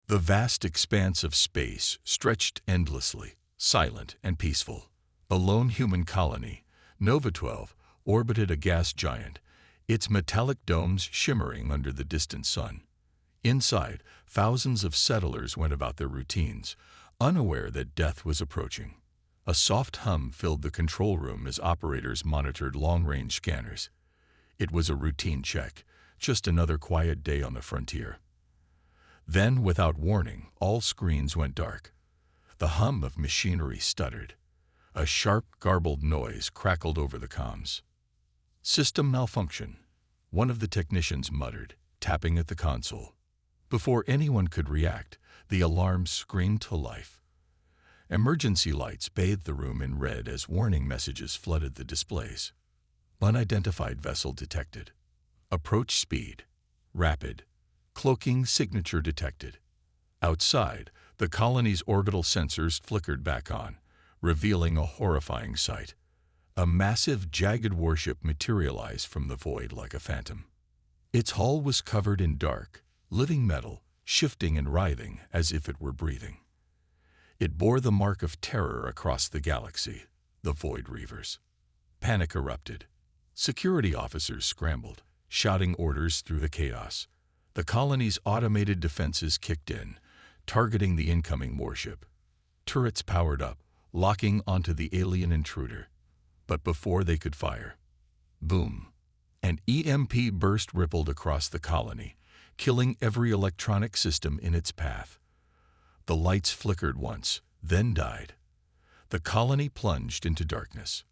The vast expanse of space stretched endlessly, silent and peaceful. A lone human colony, Nova 12, orbited a gas giant, its metallic domes shimmering under the distant sun. Inside, thousands of settlers went about their routines, unaware that death was approaching. A soft hum filled the control room as operators monitored long-range scanners. It was a routine check, just another quiet day on the frontier. Then, without warning, all screens went dark. The hum of machinery stuttered. A sharp, garbled noise crackled over the comms. "System malfunction," one of the technicians muttered, tapping at the console. Before anyone could react, the alarm screamed to life. Emergency lights bathed the room in red as warning messages flooded the displays. Unidentified vessel detected. Approach speed. Rapid. Cloaking signature detected. Outside, the colony's orbital sensors flickered back on, revealing a horrifying sight. A massive, jagged warship materialized from the void like a phantom. Its hull was covered in dark, living metal, shifting and writhing as if it were breathing. It bore the mark of terror across the galaxy, the Void Reavers. Panic erupted. Security officers scrambled, shouting orders through the chaos. The colony's automated defenses kicked in, targeting the incoming warship. Turrets powered up, locking onto the alien intruder. But before they could fire, boom! An EMP burst rippled across the colony, killing every electronic system in its path. The lights flickered once, then died. The colony plunged into darkness.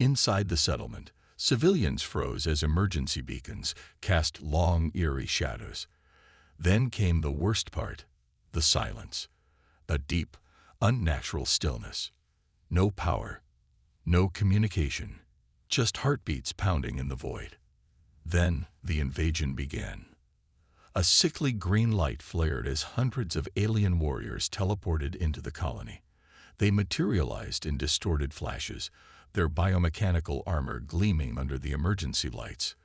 Inside the settlement, civilians froze as emergency beacons cast long, eerie shadows. Then came the worst part, the silence. A deep, unnatural stillness. No power, no communication, just heartbeats pounding in the void. Then the invasion began. A sickly green light flared as hundreds of alien warriors teleported into the colony. They materialized in distorted flashes, their biomechanical armor gleaming under the emergency lights.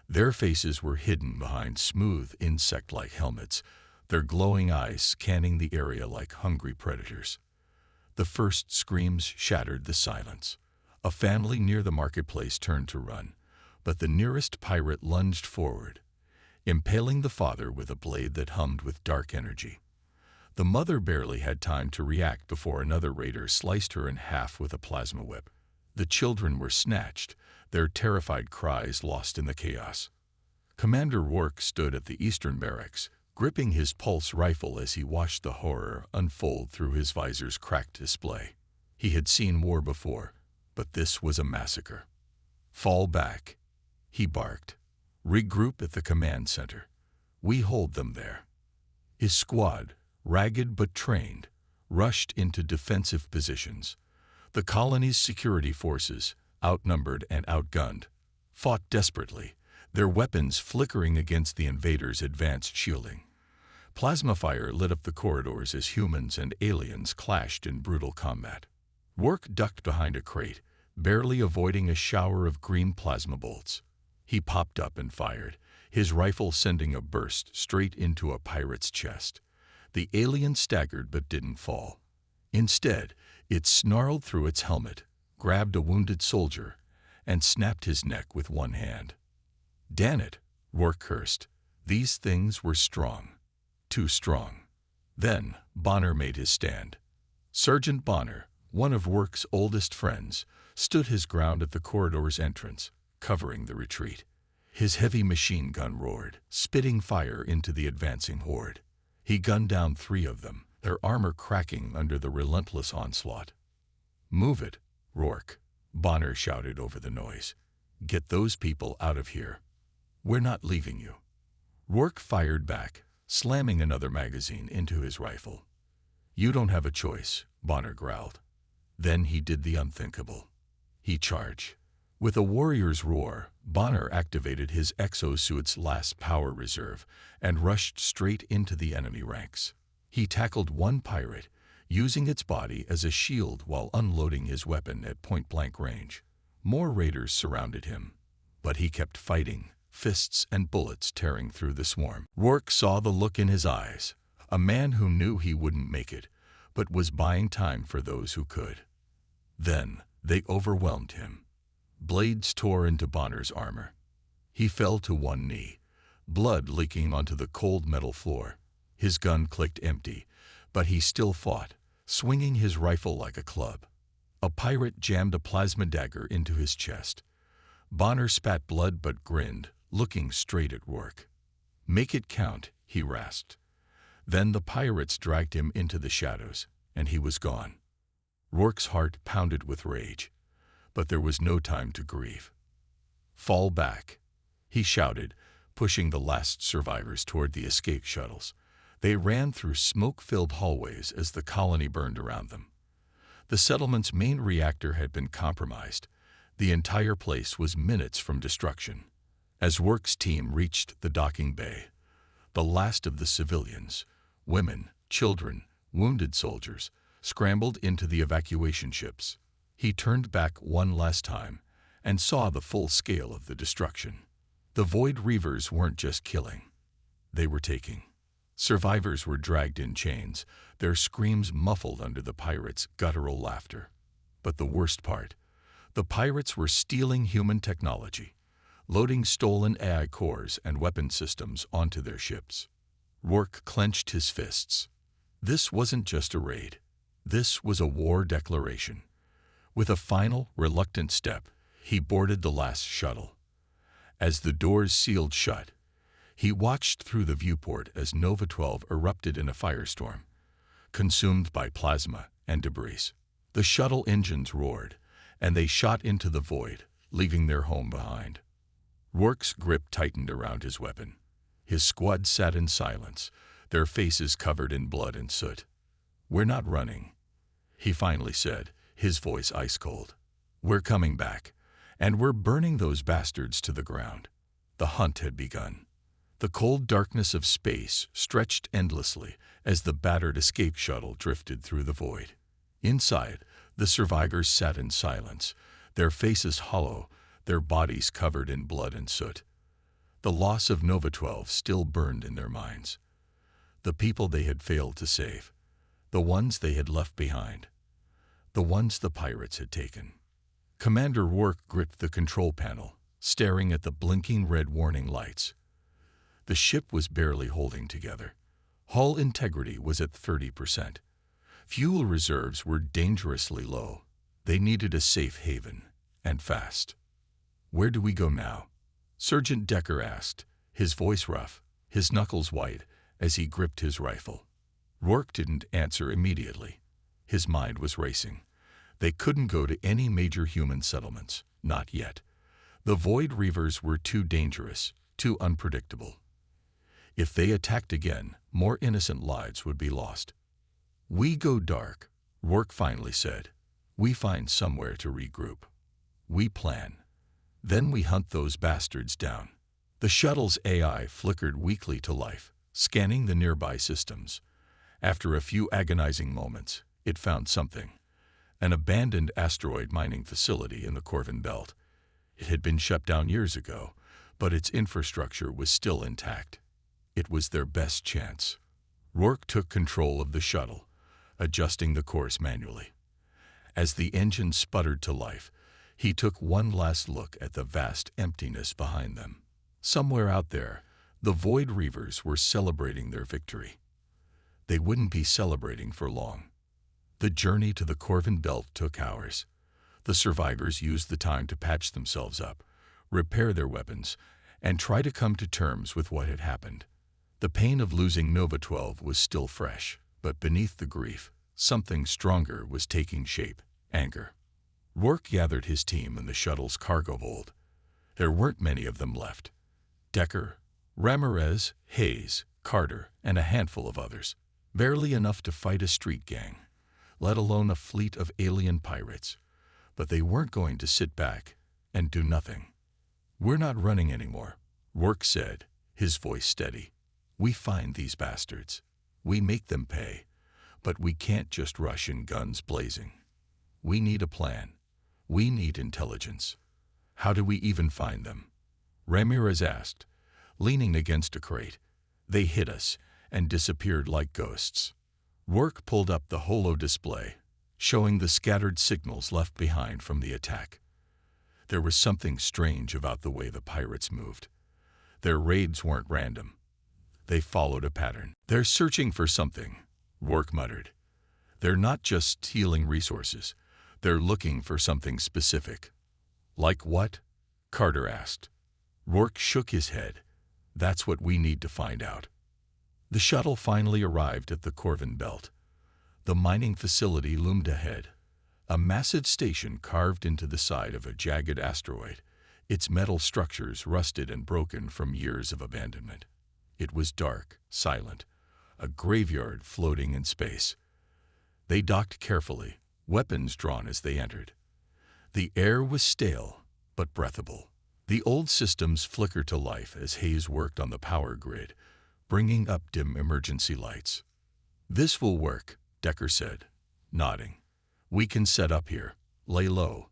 Their faces were hidden behind smooth, insect-like helmets, their glowing eyes scanning the area like hungry predators. The first screams shattered the silence. A family near the marketplace turned to run, but the nearest pirate lunged forward, impaling the father with a blade that hummed with dark energy. The mother barely had time to react before another raider sliced her in half with a plasma whip. The children were snatched, their terrified cries lost in the chaos. Commander Rourke stood at the eastern barracks, gripping his pulse rifle as he watched the horror unfold through his visor's cracked display. He had seen war before, but this was a massacre. "Fall back," he barked. "Regroup at the command center. We hold them there." His squad, ragged but trained, rushed into defensive positions. The colony's security forces, outnumbered and outgunned, fought desperately, their weapons flickering against the invaders' advanced shielding. Plasma fire lit up the corridors as humans and aliens clashed in brutal combat. Rourke ducked behind a crate, barely avoiding a shower of green plasma bolts. He popped up and fired, his rifle sending a burst straight into a pirate's chest. The alien staggered but didn't fall. Instead, it snarled through its helmet, grabbed a wounded soldier, and snapped his neck with one hand. "Damn it," Rourke cursed. These things were strong. Too strong. Then Bonner made his stand. Sergeant Bonner, one of Rourke's oldest friends, stood his ground at the corridor's entrance, covering the retreat. His heavy machine gun roared, spitting fire into the advancing horde. He gunned down 3 of them, their armor cracking under the relentless onslaught. "Move it, Rourke," Bonner shouted over the noise. "Get those people out of here. We're not leaving you." Rourke fired back, slamming another magazine into his rifle. "You don't have a choice," Bonner growled. Then he did the unthinkable. He charged. With a warrior's roar, Bonner activated his exosuit's last power reserve and rushed straight into the enemy ranks. He tackled one pirate, using its body as a shield while unloading his weapon at point-blank range. More raiders surrounded him, but he kept fighting, fists and bullets tearing through the swarm. Rourke saw the look in his eyes, A man who knew he wouldn't make it, but was buying time for those who could. Then they overwhelmed him. Blades tore into Bonner's armor. He fell to one knee, blood leaking onto the cold metal floor. His gun clicked empty, but he still fought, swinging his rifle like a club. A pirate jammed a plasma dagger into his chest. Bonner spat blood but grinned, looking straight at Rourke. "Make it count," he rasped. Then the pirates dragged him into the shadows, and he was gone. Rourke's heart pounded with rage, but there was no time to grieve. "Fall back," he shouted, pushing the last survivors toward the escape shuttles. They ran through smoke-filled hallways as the colony burned around them. The settlement's main reactor had been compromised. The entire place was minutes from destruction. As Rourke's team reached the docking bay, the last of the civilians, women, children, wounded soldiers, scrambled into the evacuation ships. He turned back one last time and saw the full scale of the destruction. The Void Reavers weren't just killing. They were taking. Survivors were dragged in chains, their screams muffled under the pirates' guttural laughter. But the worst part, the pirates were stealing human technology, loading stolen AI cores and weapon systems onto their ships. Rourke clenched his fists. This wasn't just a raid. This was a war declaration. With a final, reluctant step, he boarded the last shuttle. As the doors sealed shut, he watched through the viewport as Nova 12 erupted in a firestorm, consumed by plasma and debris. The shuttle engines roared, and they shot into the void, leaving their home behind. Rourke's grip tightened around his weapon. His squad sat in silence, their faces covered in blood and soot. "We're not running," he finally said, his voice ice-cold. "We're coming back, and we're burning those bastards to the ground." The hunt had begun. The cold darkness of space stretched endlessly as the battered escape shuttle drifted through the void. Inside, the survivors sat in silence, their faces hollow, their bodies covered in blood and soot. The loss of Nova 12 still burned in their minds. The people they had failed to save, the ones they had left behind, the ones the pirates had taken. Commander Rourke gripped the control panel, staring at the blinking red warning lights. The ship was barely holding together. Hull integrity was at 30%. Fuel reserves were dangerously low. They needed a safe haven, and fast. "Where do we go now?" Sergeant Decker asked, his voice rough, his knuckles white, as he gripped his rifle. Rourke didn't answer immediately. His mind was racing. They couldn't go to any major human settlements, not yet. The Void Reavers were too dangerous, too unpredictable. If they attacked again, more innocent lives would be lost. "We go dark," Rourke finally said. "We find somewhere to regroup. We plan. Then we hunt those bastards down." The shuttle's AI flickered weakly to life, scanning the nearby systems. After a few agonizing moments, it found something. An abandoned asteroid mining facility in the Corvin Belt. It had been shut down years ago, but its infrastructure was still intact. It was their best chance. Rourke took control of the shuttle, adjusting the course manually. As the engine sputtered to life, he took one last look at the vast emptiness behind them. Somewhere out there, the Void Reavers were celebrating their victory. They wouldn't be celebrating for long. The journey to the Corvin Belt took hours. The survivors used the time to patch themselves up, repair their weapons, and try to come to terms with what had happened. The pain of losing Nova 12 was still fresh, but beneath the grief, something stronger was taking shape: anger. Rourke gathered his team in the shuttle's cargo hold. There weren't many of them left. Decker, Ramirez, Hayes, Carter, and a handful of others. Barely enough to fight a street gang, let alone a fleet of alien pirates. But they weren't going to sit back and do nothing. "We're not running anymore," Rourke said, his voice steady. "We find these bastards. We make them pay. But we can't just rush in guns blazing. We need a plan. We need intelligence." "How do we even find them?" Ramirez asked, leaning against a crate. "They hit us, and disappeared like ghosts. Rourke pulled up the holo display, showing the scattered signals left behind from the attack. There was something strange about the way the pirates moved. Their raids weren't random. They followed a pattern. "They're searching for something," Rourke muttered. "They're not just stealing resources. They're looking for something specific." "Like what?" Carter asked. Rourke shook his head. "That's what we need to find out." The shuttle finally arrived at the Corvin Belt. The mining facility loomed ahead, a massive station carved into the side of a jagged asteroid, its metal structures rusted and broken from years of abandonment. It was dark, silent, a graveyard floating in space. They docked carefully, weapons drawn as they entered. The air was stale, but breathable. The old systems flickered to life as Hayes worked on the power grid, bringing up dim emergency lights. "This will work," Decker said, nodding. "We can set up here, lay low."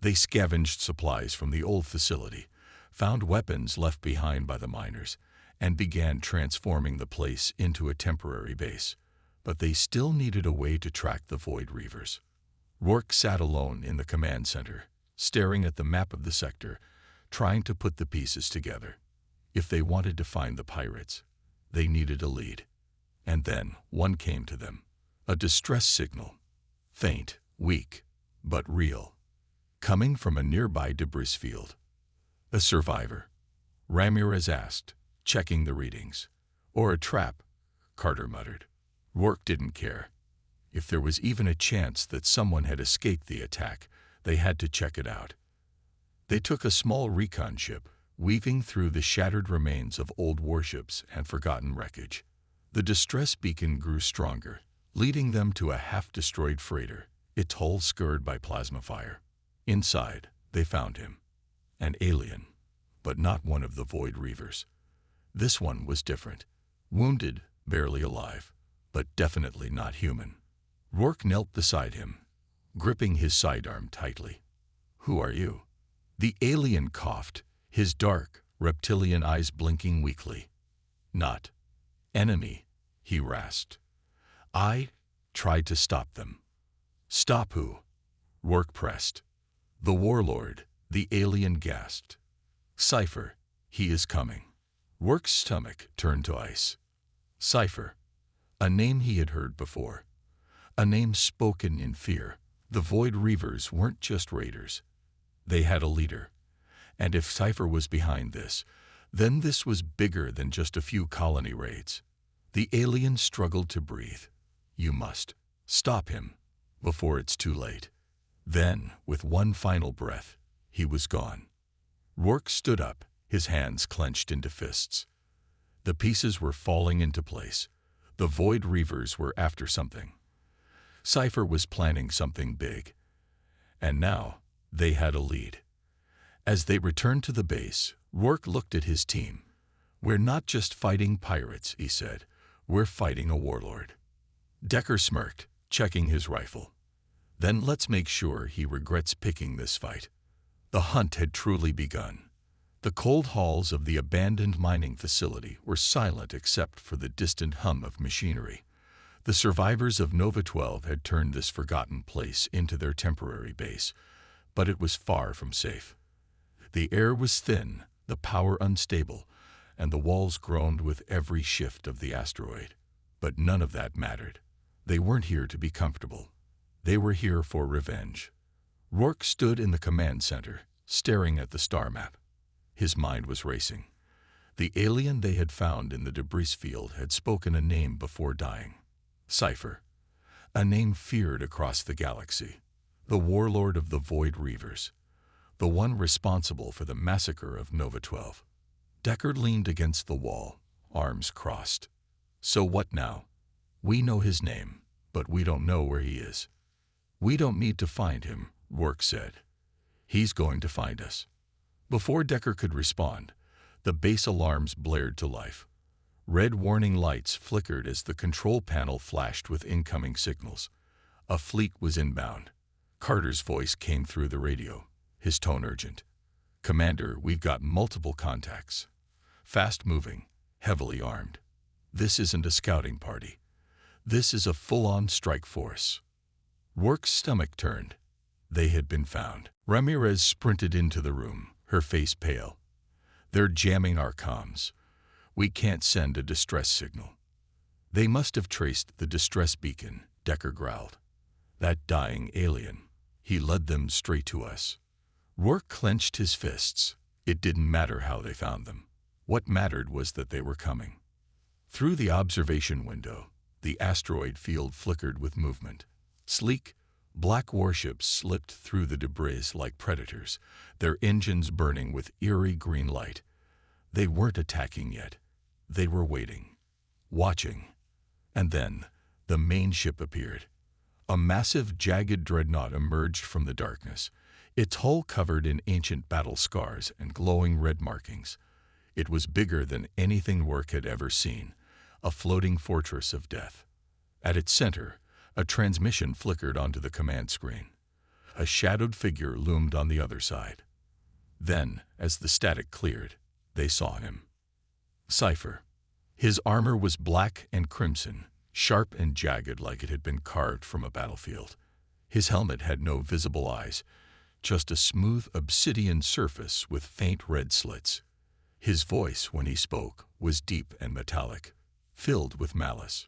They scavenged supplies from the old facility, found weapons left behind by the miners, and began transforming the place into a temporary base. But they still needed a way to track the Void Reavers. Rourke sat alone in the command center, staring at the map of the sector, trying to put the pieces together. If they wanted to find the pirates, they needed a lead. And then one came to them. A distress signal. Faint, weak, but real. Coming from a nearby debris field. "A survivor?" Ramirez asked, checking the readings. "Or a trap?" Carter muttered. Rourke didn't care. If there was even a chance that someone had escaped the attack, they had to check it out. They took a small recon ship, weaving through the shattered remains of old warships and forgotten wreckage. The distress beacon grew stronger, leading them to a half-destroyed freighter, its hull scarred by plasma fire. Inside, they found him. An alien, but not one of the Void Reavers. This one was different. Wounded, barely alive, but definitely not human. Rourke knelt beside him, gripping his sidearm tightly. "Who are you?" The alien coughed, his dark, reptilian eyes blinking weakly. "Not enemy," he rasped. "I tried to stop them." "Stop who?" Rourke pressed. "The warlord," the alien gasped. "Cypher, he is coming." Rourke's stomach turned to ice. Cypher, a name he had heard before. A name spoken in fear. The Void Reavers weren't just raiders. They had a leader. And if Cypher was behind this, then this was bigger than just a few colony raids. The alien struggled to breathe. "You must stop him before it's too late." Then, with one final breath, he was gone. Rourke stood up, his hands clenched into fists. The pieces were falling into place. The Void Reavers were after something. Cypher was planning something big. And now, they had a lead. As they returned to the base, Rourke looked at his team. "We're not just fighting pirates," he said. "We're fighting a warlord." Decker smirked, checking his rifle. "Then let's make sure he regrets picking this fight." The hunt had truly begun. The cold halls of the abandoned mining facility were silent except for the distant hum of machinery. The survivors of Nova 12 had turned this forgotten place into their temporary base, but it was far from safe. The air was thin, the power unstable, and the walls groaned with every shift of the asteroid. But none of that mattered. They weren't here to be comfortable. They were here for revenge. Rourke stood in the command center, staring at the star map. His mind was racing. The alien they had found in the debris field had spoken a name before dying. Cypher. A name feared across the galaxy. The warlord of the Void Reavers. The one responsible for the massacre of Nova 12. Deckard leaned against the wall, arms crossed. "So what now? We know his name, but we don't know where he is." "We don't need to find him," Rourke said. "He's going to find us." Before Decker could respond, the base alarms blared to life. Red warning lights flickered as the control panel flashed with incoming signals. A fleet was inbound. Carter's voice came through the radio, his tone urgent. "Commander, we've got multiple contacts. Fast-moving, heavily armed." This isn't a scouting party. This is a full-on strike force. Rourke's stomach turned. They had been found. Ramirez sprinted into the room, her face pale. They're jamming our comms. We can't send a distress signal. They must have traced the distress beacon, Decker growled. That dying alien. He led them straight to us. Rourke clenched his fists. It didn't matter how they found them. What mattered was that they were coming. Through the observation window, the asteroid field flickered with movement. Sleek, black warships slipped through the debris like predators, their engines burning with eerie green light. They weren't attacking yet. They were waiting, watching. And then, the main ship appeared. A massive, jagged dreadnought emerged from the darkness, its hull covered in ancient battle scars and glowing red markings. It was bigger than anything Rourke had ever seen, a floating fortress of death. At its center, a transmission flickered onto the command screen. A shadowed figure loomed on the other side. Then, as the static cleared, they saw him. Cypher. His armor was black and crimson, sharp and jagged like it had been carved from a battlefield. His helmet had no visible eyes, just a smooth obsidian surface with faint red slits. His voice, when he spoke, was deep and metallic, filled with malice.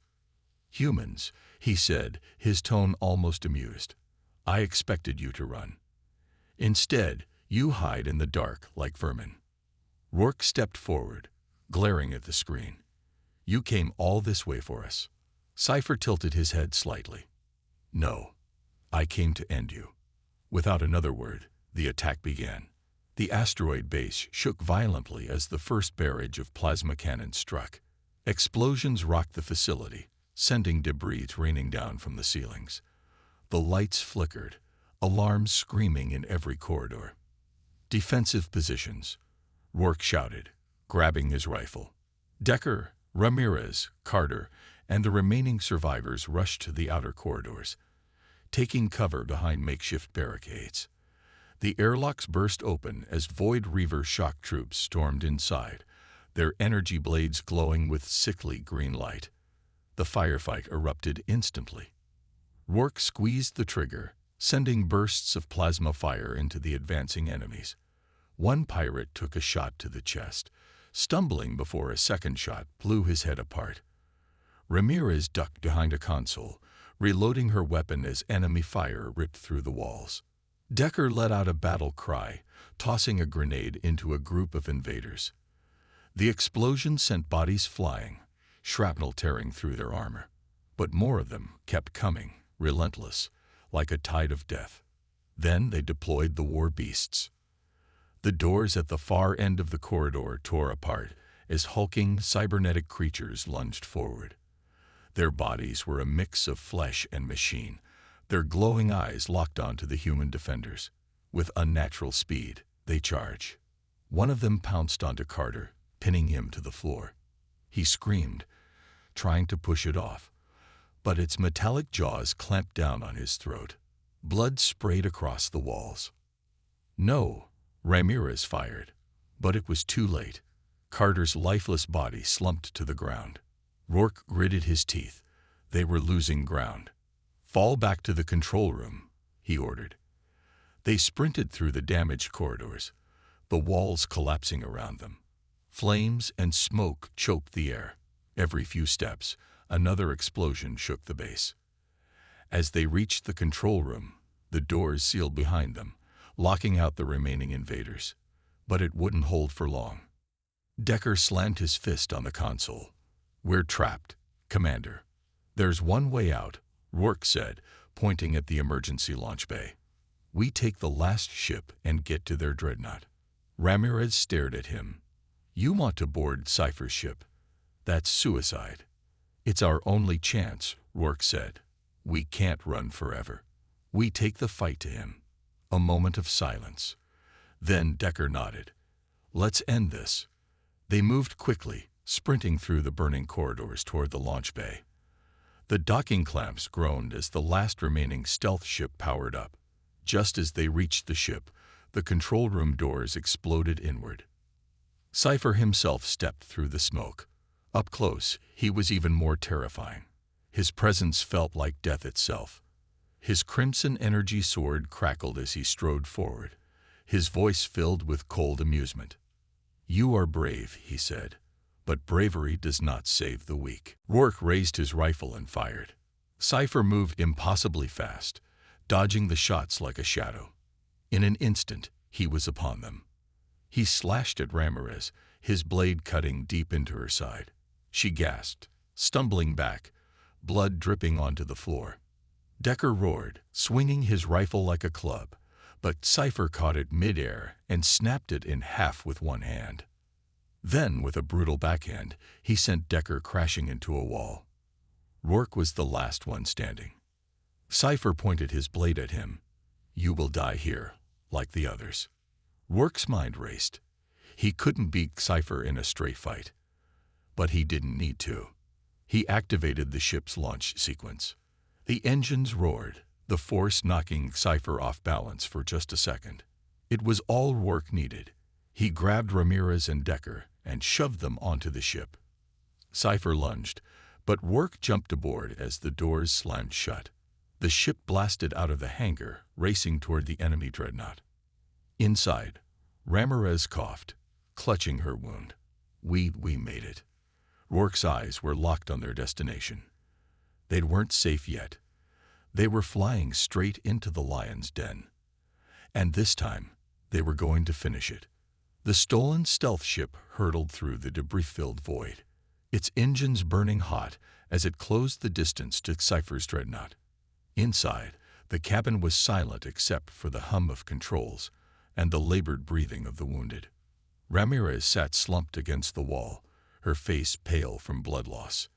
"Humans," he said, his tone almost amused. "I expected you to run. Instead, you hide in the dark like vermin." Rourke stepped forward, glaring at the screen. "You came all this way for us." Cypher tilted his head slightly. "No, I came to end you." Without another word, the attack began. The asteroid base shook violently as the first barrage of plasma cannons struck. Explosions rocked the facility, sending debris raining down from the ceilings. The lights flickered, alarms screaming in every corridor. "Defensive positions," Rourke shouted, grabbing his rifle. Decker, Ramirez, Carter, and the remaining survivors rushed to the outer corridors, taking cover behind makeshift barricades. The airlocks burst open as Void Reaver shock troops stormed inside, their energy blades glowing with sickly green light. The firefight erupted instantly. Rourke squeezed the trigger, sending bursts of plasma fire into the advancing enemies. One pirate took a shot to the chest, stumbling before a second shot blew his head apart. Ramirez ducked behind a console, reloading her weapon as enemy fire ripped through the walls. Decker let out a battle cry, tossing a grenade into a group of invaders. The explosion sent bodies flying, shrapnel tearing through their armor. But more of them kept coming, relentless, like a tide of death. Then they deployed the war beasts. The doors at the far end of the corridor tore apart as hulking, cybernetic creatures lunged forward. Their bodies were a mix of flesh and machine, their glowing eyes locked onto the human defenders. With unnatural speed, they charge. One of them pounced onto Carter, pinning him to the floor. He screamed, trying to push it off, but its metallic jaws clamped down on his throat. Blood sprayed across the walls. "No," Ramirez fired, but it was too late. Carter's lifeless body slumped to the ground. Rourke gritted his teeth. They were losing ground. "Fall back to the control room," he ordered. They sprinted through the damaged corridors, the walls collapsing around them. Flames and smoke choked the air. Every few steps, another explosion shook the base. As they reached the control room, the doors sealed behind them, locking out the remaining invaders. But it wouldn't hold for long. Decker slammed his fist on the console. "We're trapped, Commander." "There's one way out," Rourke said, pointing at the emergency launch bay. "We take the last ship and get to their dreadnought." Ramirez stared at him. "You want to board Cypher's ship? That's suicide." "It's our only chance," Rourke said. "We can't run forever. We take the fight to him." A moment of silence. Then Decker nodded. "Let's end this." They moved quickly, sprinting through the burning corridors toward the launch bay. The docking clamps groaned as the last remaining stealth ship powered up. Just as they reached the ship, the control room doors exploded inward. Cypher himself stepped through the smoke, Up close, he was even more terrifying. His presence felt like death itself. His crimson energy sword crackled as he strode forward, his voice filled with cold amusement. "You are brave," he said, "but bravery does not save the weak." Rourke raised his rifle and fired. Cypher moved impossibly fast, dodging the shots like a shadow. In an instant, he was upon them. He slashed at Ramirez, his blade cutting deep into her side. She gasped, stumbling back, blood dripping onto the floor. Decker roared, swinging his rifle like a club, but Cypher caught it mid-air and snapped it in half with one hand. Then, with a brutal backhand, he sent Decker crashing into a wall. Rourke was the last one standing. Cypher pointed his blade at him. "You will die here, like the others." Rourke's mind raced. He couldn't beat Cypher in a straight fight. But he didn't need to. He activated the ship's launch sequence. The engines roared, the force knocking Cypher off balance for just a second. It was all Rourke needed. He grabbed Ramirez and Decker and shoved them onto the ship. Cypher lunged, but Rourke jumped aboard as the doors slammed shut. The ship blasted out of the hangar, racing toward the enemy dreadnought. Inside, Ramirez coughed, clutching her wound. We made it." Rourke's eyes were locked on their destination. They weren't safe yet. They were flying straight into the lion's den. And this time, they were going to finish it. The stolen stealth ship hurtled through the debris-filled void, its engines burning hot as it closed the distance to Cypher's dreadnought. Inside, the cabin was silent except for the hum of controls and the labored breathing of the wounded. Ramirez sat slumped against the wall, her face pale from blood loss.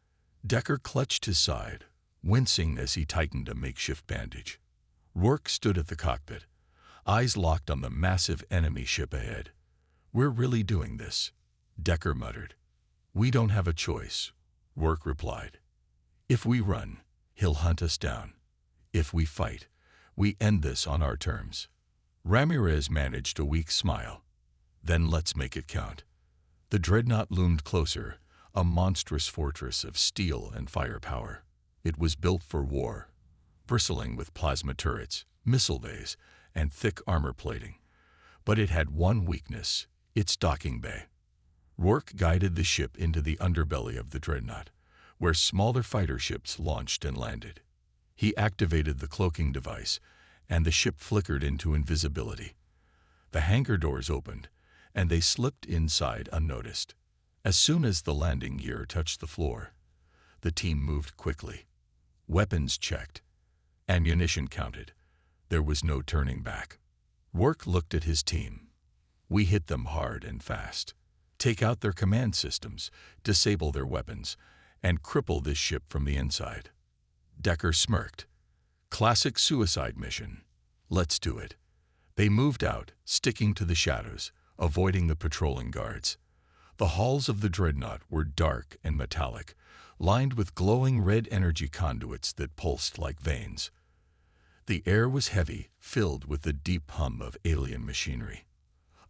Decker clutched his side, wincing as he tightened a makeshift bandage. Rourke stood at the cockpit, eyes locked on the massive enemy ship ahead. "We're really doing this," Decker muttered. "We don't have a choice," Rourke replied. "If we run, he'll hunt us down. If we fight, we end this on our terms." Ramirez managed a weak smile. "Then let's make it count." The dreadnought loomed closer, a monstrous fortress of steel and firepower. It was built for war, bristling with plasma turrets, missile bays, and thick armor plating. But it had one weakness: its docking bay. Rourke guided the ship into the underbelly of the dreadnought, where smaller fighter ships launched and landed. He activated the cloaking device, and the ship flickered into invisibility. The hangar doors opened, and they slipped inside unnoticed. As soon as the landing gear touched the floor, the team moved quickly. Weapons checked. Ammunition counted. There was no turning back. Rourke looked at his team. "We hit them hard and fast. Take out their command systems, disable their weapons, and cripple this ship from the inside." Decker smirked. "Classic suicide mission. Let's do it." They moved out, sticking to the shadows, avoiding the patrolling guards. The halls of the dreadnought were dark and metallic, lined with glowing red energy conduits that pulsed like veins. The air was heavy, filled with the deep hum of alien machinery.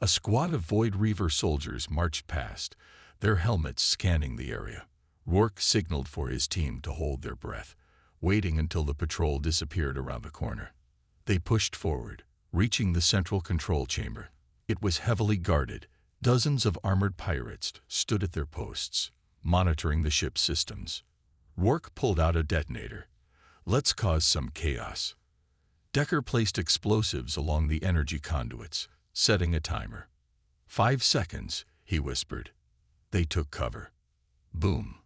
A squad of Void Reaver soldiers marched past, their helmets scanning the area. Rourke signaled for his team to hold their breath, waiting until the patrol disappeared around a corner. They pushed forward, reaching the central control chamber. It was heavily guarded. Dozens of armored pirates stood at their posts, monitoring the ship's systems. Rourke pulled out a detonator. "Let's cause some chaos." Decker placed explosives along the energy conduits, setting a timer. 5 seconds, he whispered. They took cover. Boom.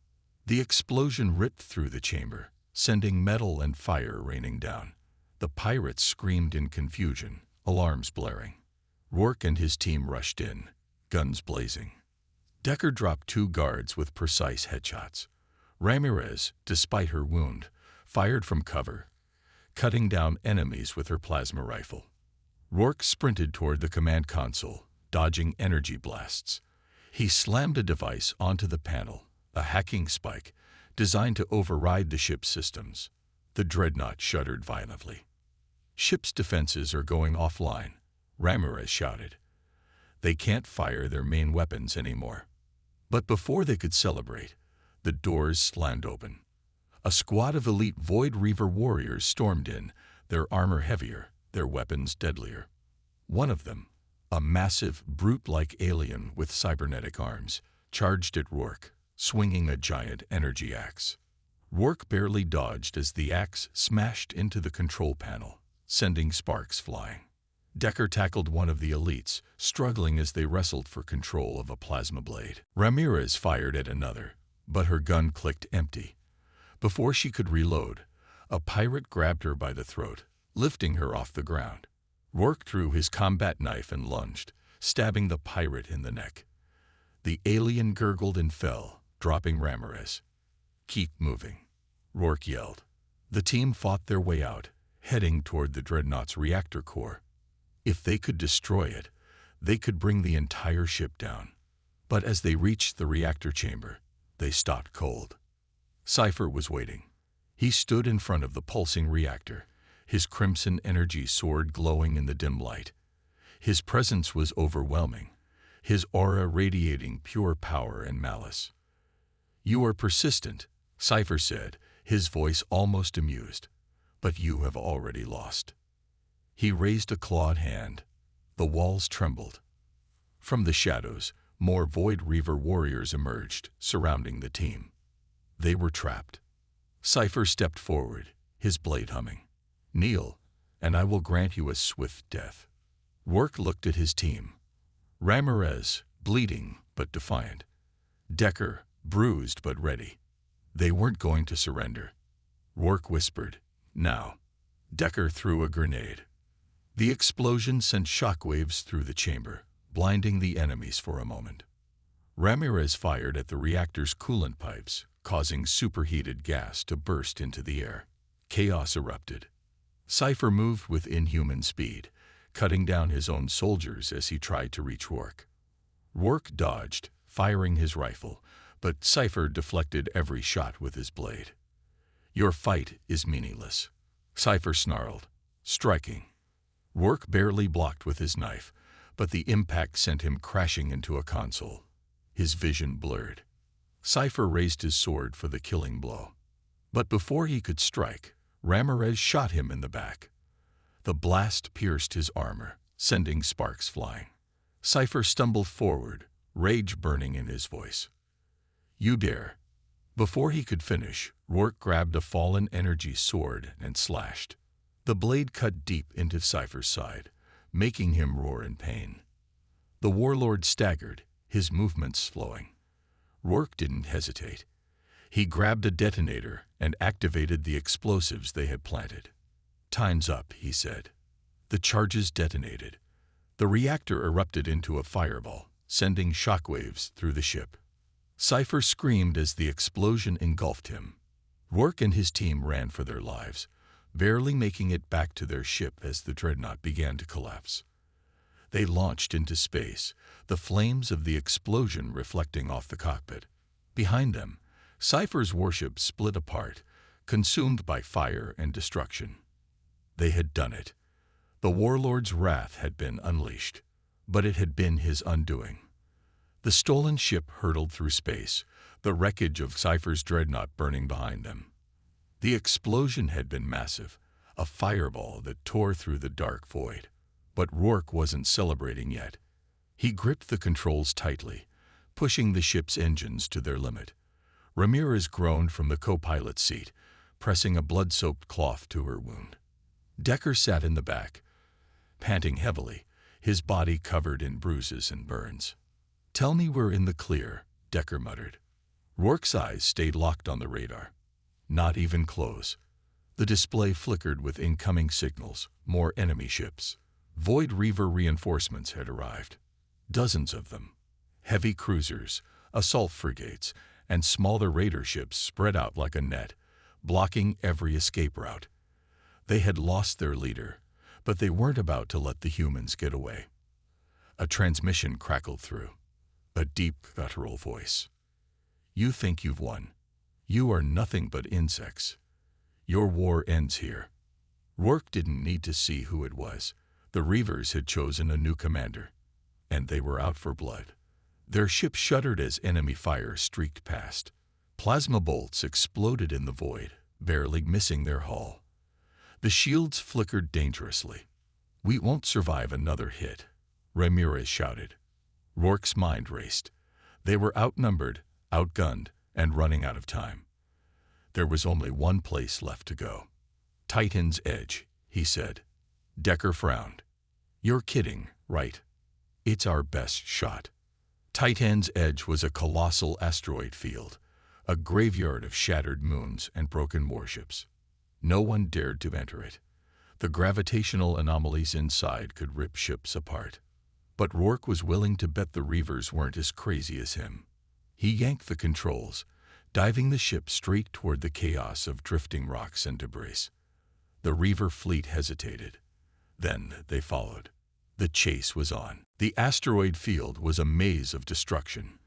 The explosion ripped through the chamber, sending metal and fire raining down. The pirates screamed in confusion, alarms blaring. Rourke and his team rushed in, guns blazing. Decker dropped 2 guards with precise headshots. Ramirez, despite her wound, fired from cover, cutting down enemies with her plasma rifle. Rourke sprinted toward the command console, dodging energy blasts. He slammed a device onto the panel, a hacking spike, designed to override the ship's systems. The dreadnought shuddered violently. "Ship's defenses are going offline," Ramirez shouted. "They can't fire their main weapons anymore." But before they could celebrate, The doors slammed open. A squad of elite Void Reaver warriors stormed in, their armor heavier, their weapons deadlier. One of them, a massive, brute-like alien with cybernetic arms, charged at Rourke, swinging a giant energy axe. Rourke barely dodged as the axe smashed into the control panel, sending sparks flying. Decker tackled one of the elites, struggling as they wrestled for control of a plasma blade. Ramirez fired at another, but her gun clicked empty. Before she could reload, a pirate grabbed her by the throat, lifting her off the ground. Rourke drew his combat knife and lunged, stabbing the pirate in the neck. The alien gurgled and fell, dropping Ramirez. "Keep moving," Rourke yelled. The team fought their way out, heading toward the Dreadnought's reactor core. If they could destroy it, they could bring the entire ship down. But as they reached the reactor chamber, they stopped cold. Cypher was waiting. He stood in front of the pulsing reactor, his crimson energy sword glowing in the dim light. His presence was overwhelming, his aura radiating pure power and malice. "You are persistent," Cypher said, his voice almost amused, "but you have already lost." He raised a clawed hand. The walls trembled. From the shadows, more Void Reaver warriors emerged, surrounding the team. They were trapped. Cypher stepped forward, his blade humming. "Kneel, and I will grant you a swift death." Rourke looked at his team. Ramirez, bleeding but defiant. Decker, bruised but ready. They weren't going to surrender. Rourke whispered, "Now." Decker threw a grenade. The explosion sent shockwaves through the chamber, blinding the enemies for a moment. Ramirez fired at the reactor's coolant pipes, causing superheated gas to burst into the air. Chaos erupted. Cypher moved with inhuman speed, cutting down his own soldiers as he tried to reach Rourke. Rourke dodged, firing his rifle, but Cypher deflected every shot with his blade. "Your fight is meaningless," Cypher snarled, striking. Rourke barely blocked with his knife, but the impact sent him crashing into a console. His vision blurred. Cypher raised his sword for the killing blow. But before he could strike, Ramirez shot him in the back. The blast pierced his armor, sending sparks flying. Cypher stumbled forward, rage burning in his voice. "You dare." Before he could finish, Rourke grabbed a fallen energy sword and slashed. The blade cut deep into Cypher's side, making him roar in pain. The warlord staggered, his movements slowing. Rourke didn't hesitate. He grabbed a detonator and activated the explosives they had planted. "Time's up," he said. The charges detonated. The reactor erupted into a fireball, sending shockwaves through the ship. Cypher screamed as the explosion engulfed him. Rourke and his team ran for their lives, barely making it back to their ship as the Dreadnought began to collapse. They launched into space, the flames of the explosion reflecting off the cockpit. Behind them, Cypher's warship split apart, consumed by fire and destruction. They had done it. The warlord's wrath had been unleashed, but it had been his undoing. The stolen ship hurtled through space, the wreckage of Cypher's dreadnought burning behind them. The explosion had been massive, a fireball that tore through the dark void. But Rourke wasn't celebrating yet. He gripped the controls tightly, pushing the ship's engines to their limit. Ramirez groaned from the co-pilot's seat, pressing a blood-soaked cloth to her wound. Decker sat in the back, panting heavily, his body covered in bruises and burns. "Tell me we're in the clear," Decker muttered. Rourke's eyes stayed locked on the radar. Not even close. The display flickered with incoming signals, more enemy ships. Void Reaver reinforcements had arrived. Dozens of them. Heavy cruisers, assault frigates, and smaller raider ships spread out like a net, blocking every escape route. They had lost their leader, but they weren't about to let the humans get away. A transmission crackled through. A deep, guttural voice. "You think you've won. You are nothing but insects. Your war ends here." Rourke didn't need to see who it was. The Reavers had chosen a new commander, and they were out for blood. Their ship shuddered as enemy fire streaked past. Plasma bolts exploded in the void, barely missing their hull. The shields flickered dangerously. "We won't survive another hit," Ramirez shouted. Rourke's mind raced. They were outnumbered, outgunned, and running out of time. There was only one place left to go. "Titan's Edge," he said. Decker frowned. "You're kidding, right? It's our best shot." Titan's Edge was a colossal asteroid field, a graveyard of shattered moons and broken warships. No one dared to enter it. The gravitational anomalies inside could rip ships apart. But Rourke was willing to bet the Reavers weren't as crazy as him. He yanked the controls, diving the ship straight toward the chaos of drifting rocks and debris. The Reaver fleet hesitated. Then they followed. The chase was on. The asteroid field was a maze of destruction.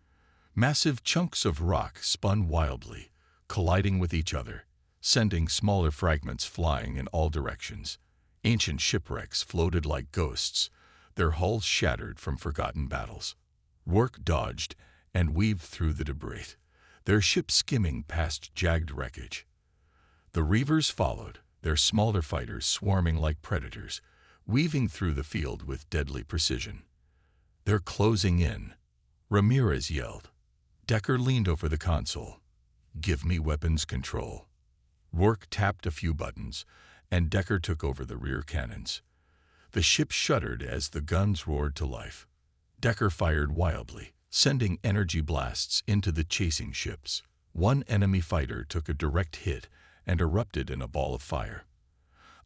Massive chunks of rock spun wildly, colliding with each other, sending smaller fragments flying in all directions. Ancient shipwrecks floated like ghosts, their hulls shattered from forgotten battles. Rourke dodged and weaved through the debris, their ship skimming past jagged wreckage. The Reavers followed, their smaller fighters swarming like predators, weaving through the field with deadly precision. "They're closing in," Ramirez yelled. Decker leaned over the console. "Give me weapons control." Rourke tapped a few buttons, and Decker took over the rear cannons. The ship shuddered as the guns roared to life. Decker fired wildly, sending energy blasts into the chasing ships. One enemy fighter took a direct hit and erupted in a ball of fire.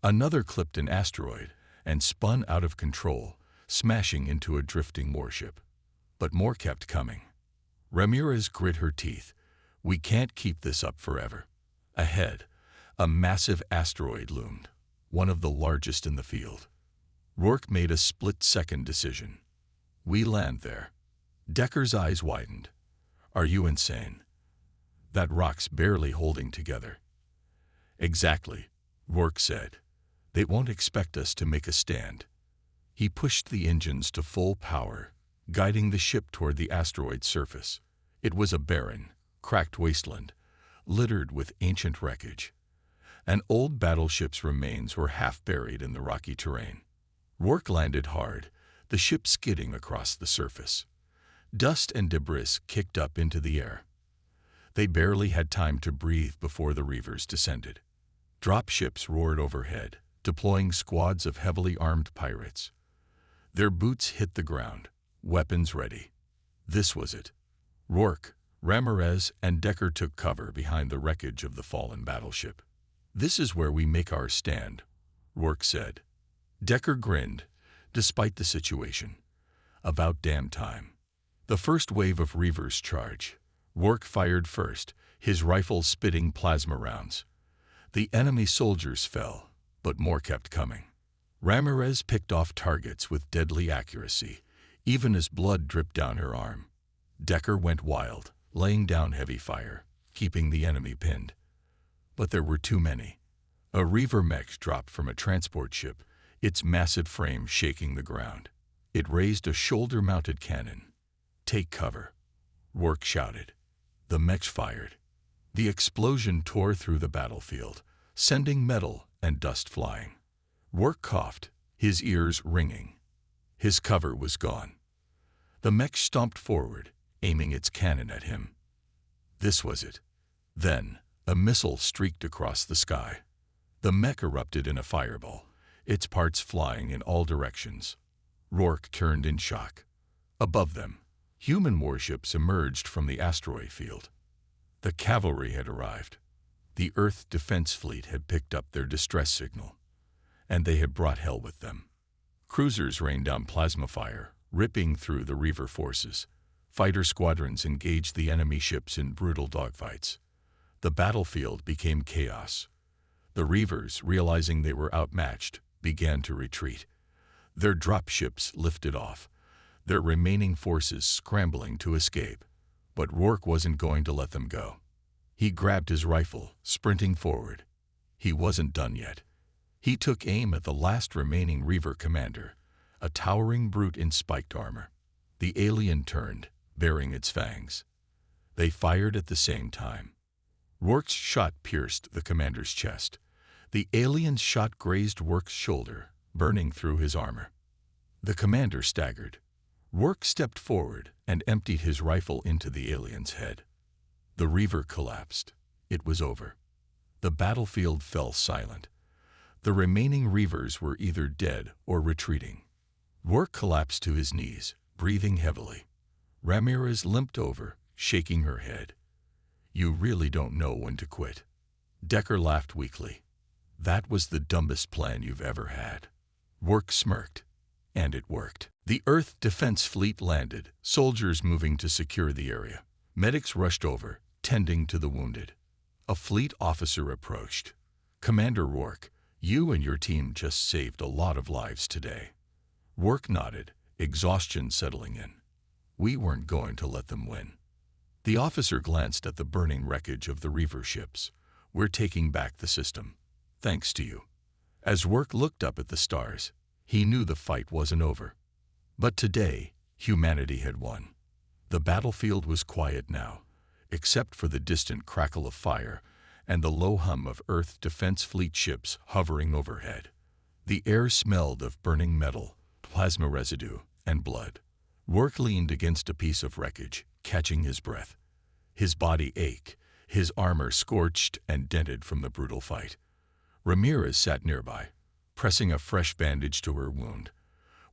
Another clipped an asteroid and spun out of control, smashing into a drifting warship. But more kept coming. Ramirez grit her teeth. "We can't keep this up forever." Ahead, a massive asteroid loomed, one of the largest in the field. Rourke made a split-second decision. "We land there." Decker's eyes widened. "Are you insane? That rock's barely holding together." "Exactly," Rourke said. "They won't expect us to make a stand." He pushed the engines to full power, guiding the ship toward the asteroid's surface. It was a barren, cracked wasteland, littered with ancient wreckage. An old battleship's remains were half buried in the rocky terrain. Rourke landed hard, the ship skidding across the surface. Dust and debris kicked up into the air. They barely had time to breathe before the Reavers descended. Drop ships roared overhead, deploying squads of heavily armed pirates. Their boots hit the ground, weapons ready. This was it. Rourke, Ramirez, and Decker took cover behind the wreckage of the fallen battleship. "This is where we make our stand," Rourke said. Decker grinned, despite the situation. "About damn time." The first wave of Reavers charged. Rourke fired first, his rifle spitting plasma rounds. The enemy soldiers fell, but more kept coming. Ramirez picked off targets with deadly accuracy, even as blood dripped down her arm. Decker went wild, laying down heavy fire, keeping the enemy pinned. But there were too many. A Reaver mech dropped from a transport ship, its massive frame shaking the ground. It raised a shoulder-mounted cannon. "Take cover," Rourke shouted. The mech fired. The explosion tore through the battlefield, sending metal and dust flying. Rourke coughed, his ears ringing. His cover was gone. The mech stomped forward, aiming its cannon at him. This was it. Then, a missile streaked across the sky. The mech erupted in a fireball, its parts flying in all directions. Rourke turned in shock. Above them, human warships emerged from the asteroid field. The cavalry had arrived. The Earth Defense Fleet had picked up their distress signal, and they had brought hell with them. Cruisers rained down plasma fire, ripping through the Reaver forces. Fighter squadrons engaged the enemy ships in brutal dogfights. The battlefield became chaos. The Reavers, realizing they were outmatched, began to retreat. Their drop ships lifted off, their remaining forces scrambling to escape. But Rourke wasn't going to let them go. He grabbed his rifle, sprinting forward. He wasn't done yet. He took aim at the last remaining Reaver commander, a towering brute in spiked armor. The alien turned, baring its fangs. They fired at the same time. Rourke's shot pierced the commander's chest. The alien's shot grazed Rourke's shoulder, burning through his armor. The commander staggered. Rourke stepped forward and emptied his rifle into the alien's head. The Reaver collapsed. It was over. The battlefield fell silent. The remaining Reavers were either dead or retreating. Rourke collapsed to his knees, breathing heavily. Ramirez limped over, shaking her head. "You really don't know when to quit." Decker laughed weakly. "That was the dumbest plan you've ever had." Rourke smirked. And it worked. The Earth Defense Fleet landed, soldiers moving to secure the area. Medics rushed over, tending to the wounded. A fleet officer approached. "Commander Rourke, you and your team just saved a lot of lives today." Rourke nodded, exhaustion settling in. "We weren't going to let them win." The officer glanced at the burning wreckage of the Reaver ships. "We're taking back the system. Thanks to you." As Rourke looked up at the stars, he knew the fight wasn't over. But today, humanity had won. The battlefield was quiet now, except for the distant crackle of fire and the low hum of Earth Defense Fleet ships hovering overhead. The air smelled of burning metal, plasma residue, and blood. Rourke leaned against a piece of wreckage, catching his breath. His body ached, his armor scorched and dented from the brutal fight. Ramirez sat nearby, pressing a fresh bandage to her wound,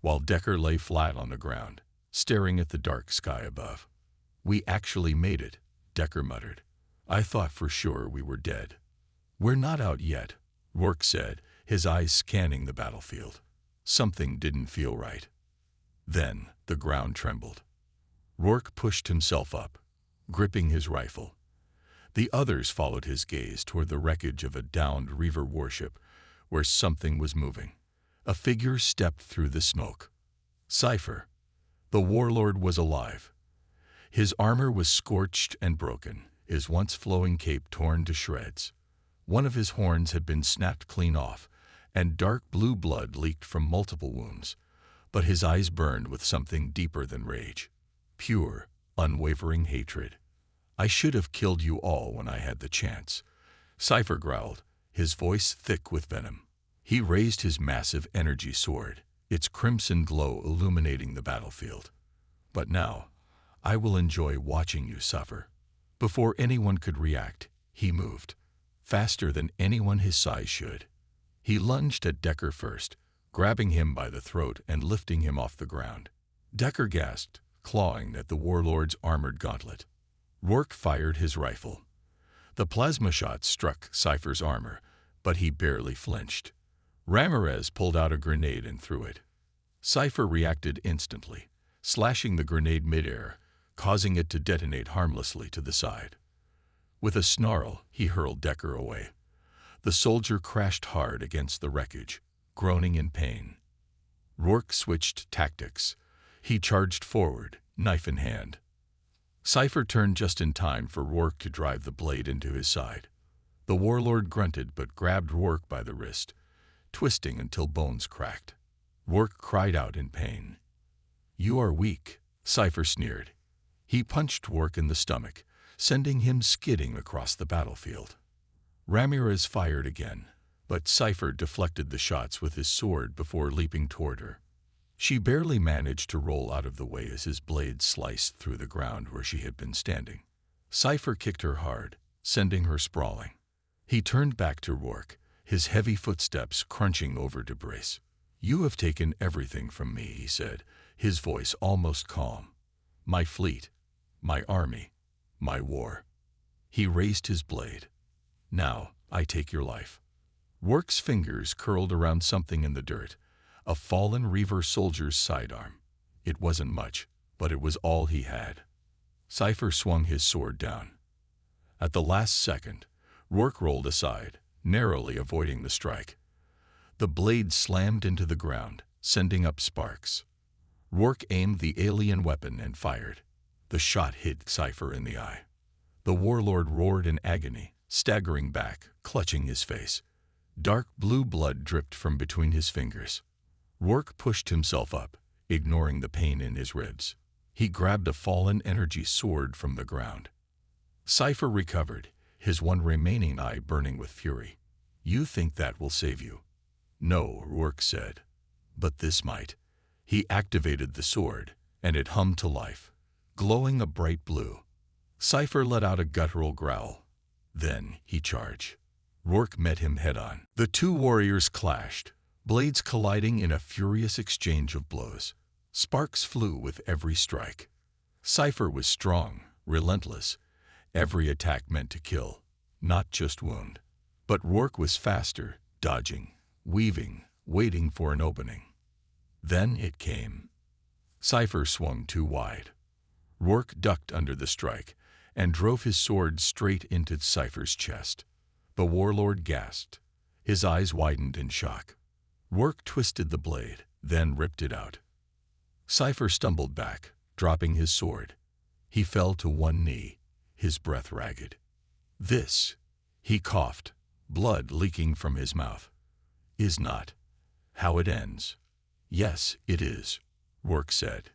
while Decker lay flat on the ground, staring at the dark sky above. "We actually made it," Decker muttered. "I thought for sure we were dead." "We're not out yet," Rourke said, his eyes scanning the battlefield. Something didn't feel right. Then the ground trembled. Rourke pushed himself up, gripping his rifle. The others followed his gaze toward the wreckage of a downed Reaver warship, where something was moving. A figure stepped through the smoke. Cypher. The warlord was alive. His armor was scorched and broken, his once flowing cape torn to shreds. One of his horns had been snapped clean off, and dark blue blood leaked from multiple wounds, but his eyes burned with something deeper than rage. Pure, unwavering hatred. "I should have killed you all when I had the chance," Cypher growled, his voice thick with venom. He raised his massive energy sword, its crimson glow illuminating the battlefield. "But now, I will enjoy watching you suffer." Before anyone could react, he moved, faster than anyone his size should. He lunged at Decker first, grabbing him by the throat and lifting him off the ground. Decker gasped, clawing at the warlord's armored gauntlet. Rourke fired his rifle. The plasma shot struck Cypher's armor, but he barely flinched. Ramirez pulled out a grenade and threw it. Cypher reacted instantly, slashing the grenade midair, causing it to detonate harmlessly to the side. With a snarl, he hurled Decker away. The soldier crashed hard against the wreckage, groaning in pain. Rourke switched tactics. He charged forward, knife in hand. Cypher turned just in time for Rourke to drive the blade into his side. The warlord grunted but grabbed Rourke by the wrist, twisting until bones cracked. Rourke cried out in pain. "You are weak," Cypher sneered. He punched Rourke in the stomach, sending him skidding across the battlefield. Ramirez fired again, but Cypher deflected the shots with his sword before leaping toward her. She barely managed to roll out of the way as his blade sliced through the ground where she had been standing. Cypher kicked her hard, sending her sprawling. He turned back to Rourke, his heavy footsteps crunching over debris. "You have taken everything from me," he said, his voice almost calm. "My fleet, my army, my war." He raised his blade. "Now I take your life." Rourke's fingers curled around something in the dirt, a fallen Reaver soldier's sidearm. It wasn't much, but it was all he had. Cypher swung his sword down. At the last second, Rourke rolled aside, narrowly avoiding the strike. The blade slammed into the ground, sending up sparks. Rourke aimed the alien weapon and fired. The shot hit Cypher in the eye. The warlord roared in agony, staggering back, clutching his face. Dark blue blood dripped from between his fingers. Rourke pushed himself up, ignoring the pain in his ribs. He grabbed a fallen energy sword from the ground. Cypher recovered, his one remaining eye burning with fury. "You think that will save you?" "No," Rourke said. "But this might." He activated the sword, and it hummed to life, glowing a bright blue. Cypher let out a guttural growl. Then he charged. Rourke met him head-on. The two warriors clashed, blades colliding in a furious exchange of blows. Sparks flew with every strike. Cypher was strong, relentless. Every attack meant to kill, not just wound. But Rourke was faster, dodging, weaving, waiting for an opening. Then it came. Cypher swung too wide. Rourke ducked under the strike and drove his sword straight into Cypher's chest. The warlord gasped. His eyes widened in shock. Rourke twisted the blade, then ripped it out. Cypher stumbled back, dropping his sword. He fell to one knee, his breath ragged. "This," he coughed, blood leaking from his mouth, "is not how it ends." "Yes, it is," Rourke said.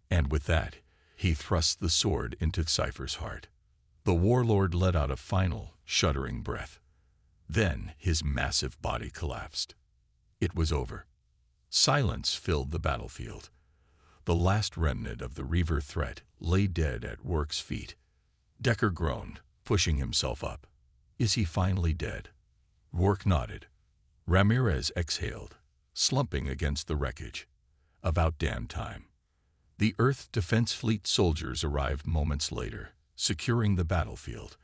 And with that, he thrust the sword into Cypher's heart. The warlord let out a final, shuddering breath. Then his massive body collapsed. It was over. Silence filled the battlefield. The last remnant of the Reaver threat lay dead at Rourke's feet. Decker groaned, pushing himself up. "Is he finally dead?" Rourke nodded. Ramirez exhaled, slumping against the wreckage. About damn time. The Earth Defense Fleet soldiers arrived moments later, securing the battlefield,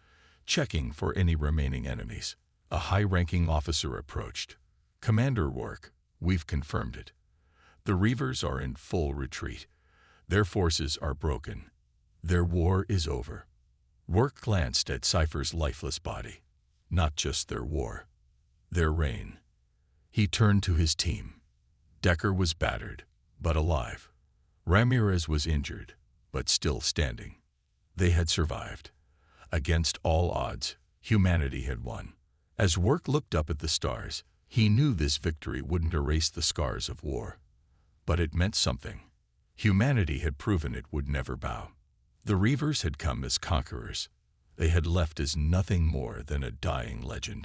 checking for any remaining enemies. A high-ranking officer approached. "Commander Rourke, we've confirmed it. The Reavers are in full retreat. Their forces are broken. Their war is over." Rourke glanced at Cypher's lifeless body. Not just their war, their reign. He turned to his team. Decker was battered, but alive. Ramirez was injured, but still standing. They had survived. Against all odds, humanity had won. As Rourke looked up at the stars, he knew this victory wouldn't erase the scars of war. But it meant something. Humanity had proven it would never bow. The Reavers had come as conquerors. They had left as nothing more than a dying legend.